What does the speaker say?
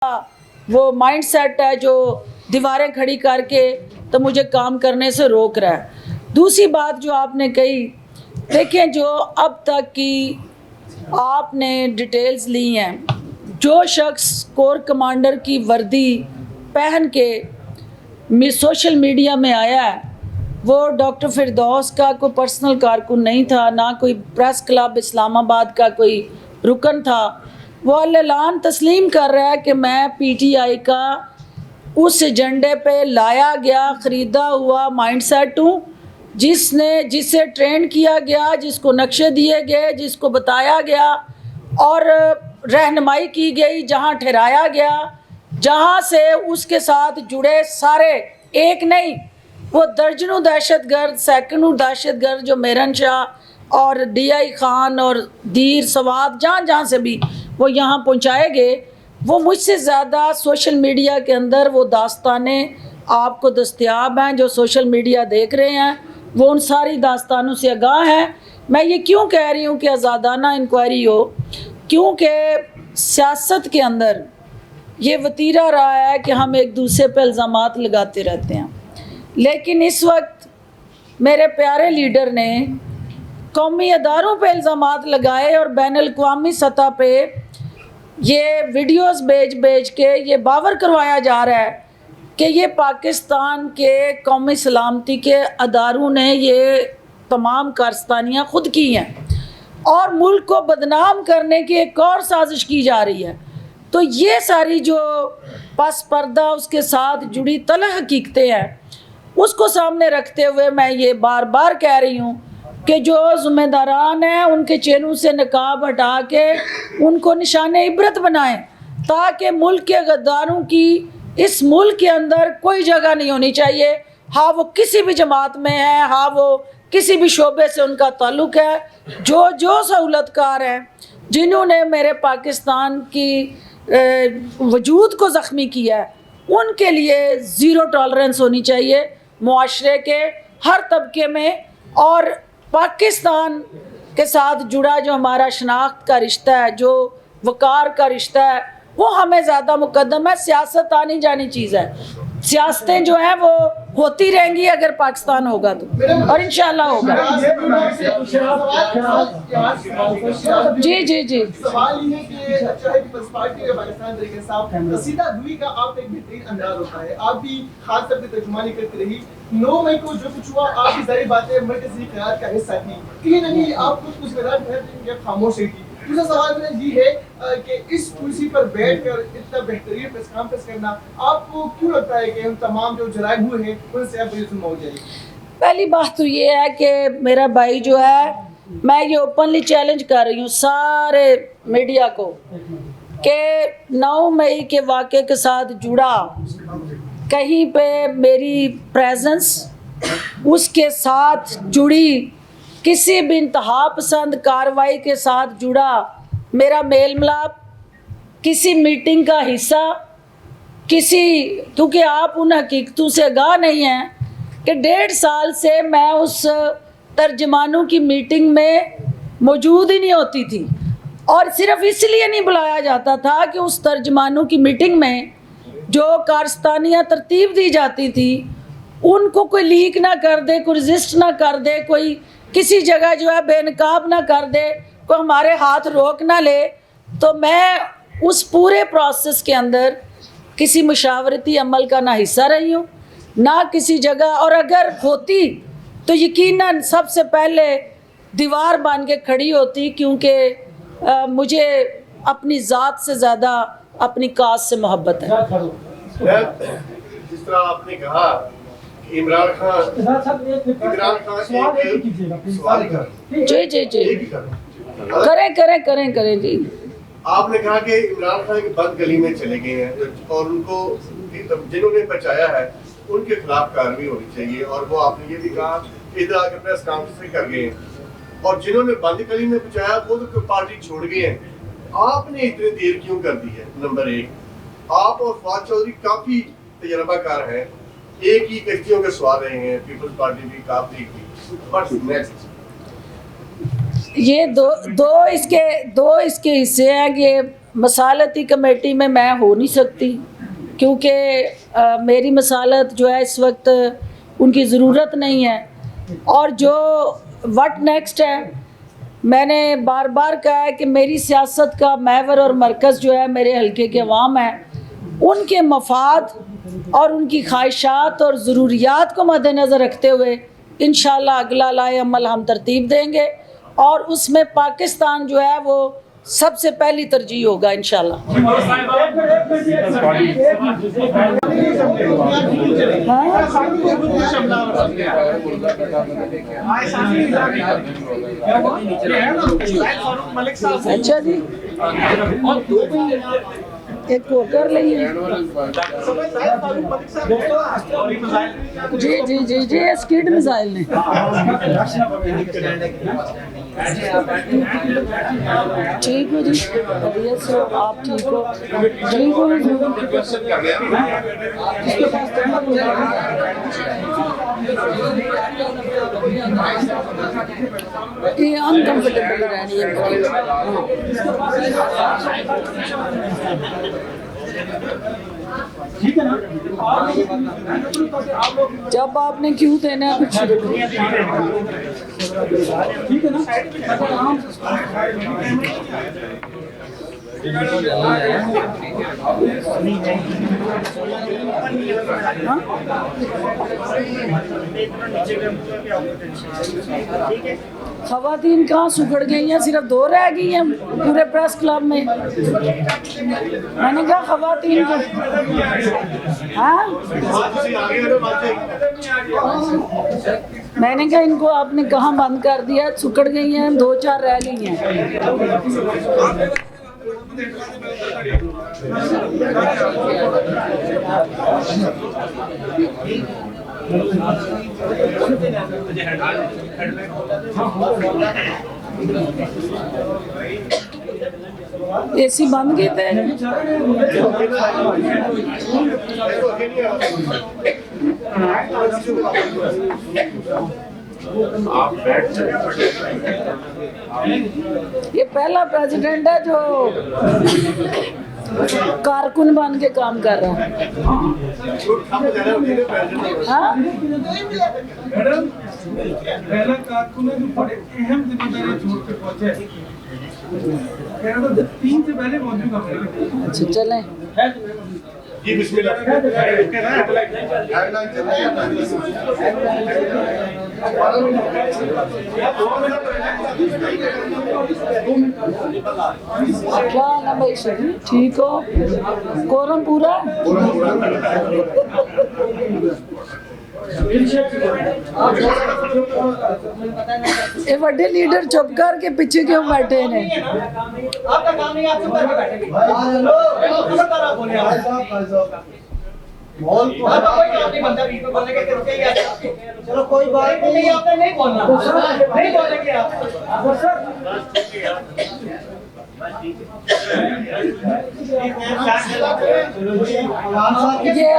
वो mind set है जो दीवारें खड़ी करके तो मुझे काम करने से रोक रहा है। दूसरी बात जो आपने कही, देखें जो अब तक की आपने डिटेल्स ली हैं, जो शख्स कोर कमांडर की वर्दी पहन के सोशल मीडिया में आया है वो डॉक्टर फिरदौस का कोई पर्सनल कारकुन नहीं था, ना कोई प्रेस क्लब इस्लामाबाद का कोई रुकन था। वो अल्लान तस्लीम कर रहा है कि मैं पीटीआई का उस एजेंडे पे लाया गया ख़रीदा हुआ माइंडसेट हूँ, जिसे ट्रेन किया गया, जिसको नक्शे दिए गए, जिसको बताया गया और रहनुमाई की गई, जहाँ ठहराया गया, जहाँ से उसके साथ जुड़े सारे एक नहीं वो दर्जनों दहशतगर्द, सैकड़ों दहशतगर्द जो मेरन शाह और डीआई खान और दीर सवाद जहाँ जहाँ से भी वो यहाँ पहुँचाए गए, वो मुझसे ज़्यादा सोशल मीडिया के अंदर वो दास्तानें आपको दस्तयाब हैं। जो सोशल मीडिया देख रहे हैं वो उन सारी दास्तानों से आगाह हैं। मैं ये क्यों कह रही हूँ कि आज़ादाना इंक्वायरी हो, क्योंकि सियासत के अंदर ये वतीरा रहा है कि हम एक दूसरे पर इल्ज़ामात लगाते रहते हैं, लेकिन इस वक्त मेरे प्यारे लीडर ने कौमी अदारों पे इल्ज़ामात लगाए और बैनुल-अक़वामी सतह पे ये वीडियोस भेज के ये बावर करवाया जा रहा है कि ये पाकिस्तान के कौमी सलामती के अदारों ने ये तमाम कारस्तानियाँ खुद की हैं और मुल्क को बदनाम करने की एक और साजिश की जा रही है। तो ये सारी जो पस पर्दा उसके साथ जुड़ी तलह हकीकतें हैं उसको सामने रखते हुए मैं ये बार बार कह रही हूँ कि जो ज़िम्मेदारान हैं उनके चेहरों से नकाब हटा के उनको निशाने इबरत बनाएं, ताकि मुल्क के गद्दारों की इस मुल्क के अंदर कोई जगह नहीं होनी चाहिए। हाँ वो किसी भी जमात में है, हाँ वो किसी भी शोबे से उनका ताल्लुक़ है, जो सहूलतकार हैं जिन्होंने मेरे पाकिस्तान की वजूद को ज़ख्मी किया है, उनके लिए ज़ीरो टॉलरेंस होनी चाहिए मुआशरे के हर तबके में। और पाकिस्तान के साथ जुड़ा जो हमारा शनाख्त का रिश्ता है, जो वक़ार का रिश्ता है, वो हमें ज़्यादा मुकद्दम है। सियासत आनी जानी चीज़ है, सियासतें जो हैं वो होती रहेंगी अगर पाकिस्तान होगा तो, और इंशाल्लाह होगा। जी जी जी सवाल ये है कि चाहे पीपल्स पार्टी या पाकिस्तान तरीके साहब सीधा दुई का आप एक बेहतरीन अंदाज होता है, आप भी खास तौर पे तर्जुमानी करती रही। 9 मई को जो कुछ हुआ आपकी जाहिर बात है मरकज़ी क़यादत का हिस्सा थी, कहीं ना कहीं आप कुछ मुस्कुराहट या खामोश रही थी। दूसरा सवाल मेरा ये है कि इस कुर्सी पर बैठकर इतना बेहतरीन प्रेस कॉन्फ्रेंस करना आपको क्यों लगता है कि हम तमाम जो जराइम हुए हैं उनसे आप बेजुर्म हो जाएगी? पहली बात तो ये है कि मेरा भाई जो है, मैं ये ओपनली चैलेंज कर रही हूँ सारे मीडिया को कि 9 मई के वाक़े के साथ जुड़ा कहीं पे मेरी प्रेजेंस, उसके साथ जुड़ी किसी भी इंतहा पसंद कार्रवाई के साथ जुड़ा मेरा मेल मिलाप, किसी मीटिंग का हिस्सा, क्योंकि आप उन हकीकतों से आगाह नहीं हैं कि 1.5 साल से मैं उस तर्जमानों की मीटिंग में मौजूद ही नहीं होती थी, और सिर्फ इसलिए नहीं बुलाया जाता था कि उस तर्जमानों की मीटिंग में जो कारस्तानियाँ तरतीब दी जाती थी उनको कोई लीक ना कर दे, कोई रजिस्ट ना कर दे, कोई किसी जगह जो है बेनकाब ना कर दे, कोई हमारे हाथ रोक ना ले। तो मैं उस पूरे प्रोसेस के अंदर किसी मुशावरती अमल का ना हिस्सा रही हूँ ना किसी जगह, और अगर होती तो यकीनन सबसे पहले दीवार बन के खड़ी होती, क्योंकि मुझे अपनी ज़ात से ज़्यादा अपनी काज से मोहब्बत है। जिस तरह आपने कहा इमरान खान जी जी जी करें जी। आपने कहा कि इमरान खान एक बंद गली में चले गए हैं और उनको जिन्होंने बचाया है उनके खिलाफ कार्रवाई होनी चाहिए, और वो आपने ये भी कहा कि इधर आकर प्रेस कॉन्फ्रेंस कर गए हैं, और जिन्होंने बंद गली में बचाया वो तो पार्टी छोड़ गए हैं। आपने इतनी देर क्यों कर दी है? नंबर 1, आप और फवाद चौधरी काफी तजर्बाकार हैं, एक ही कश्तियों के सवार रहे हैं, पीपल्स पार्टी भी, काफ लीग भी, बट नेक्स्ट ये दो इसके हिस्से हैं कि मसालती कमेटी में मैं हो नहीं सकती, क्योंकि मेरी मसालत जो है इस वक्त उनकी ज़रूरत नहीं है। और जो व्हाट नेक्स्ट है, मैंने बार बार कहा है कि मेरी सियासत का महवर और मरकज़ जो है मेरे हल्के के अवाम है, उनके मफाद और उनकी ख्वाहिशात और ज़रूरियात को मद्देनज़र रखते हुए इंशाअल्लाह अगला लाए अमल हम तरतीब देंगे, और उसमें पाकिस्तान जो है वो सबसे पहली तरजीह होगा इंशाअल्लाह। अच्छा जी, एक को कर लेंगे। जी जी जी जी, स्किड मिसाइल ने। ठीक हो जी, बढ़िया से हो, आप ठीक हो? ठीक हो? ये अनकंफर्टेबल रहनी है। जब आपने क्यों देना है कुछ, ठीक है ना? खवातीन कहाँ सुखड़ गई हैं, सिर्फ 2 रह गई हैं पूरे प्रेस क्लब में। मैंने कहा खवातीन को, हाँ मैंने कहा इनको आपने कहाँ बंद कर दिया, सुखड़ गई हैं, 2-4 रह गई हैं। एसी बंद किए थे। ये पहला प्रेसिडेंट है जो कारकुन बन के काम कर रहा है। हाँ? पहला कारकुन है जो बड़े अहम जिम्मेदारी छोड़ के पहुंचे। 3 से पहले मौजूद है। अच्छा चलें। जी बिस्मिल्लाह। क्या हाल है भाई, सही ठीक हो? कोरम पूरा? ये बड़े लीडर चुप करके पीछे क्यों बैठे ने? आपका काम नहीं, आप चुप करके बैठेंगे। आपका कोई काम नहीं बनता, बीच में बोलने के रुकेंगे। चलो कोई बात नहीं, आपने नहीं बोलना, नहीं बोलेंगे आप। ये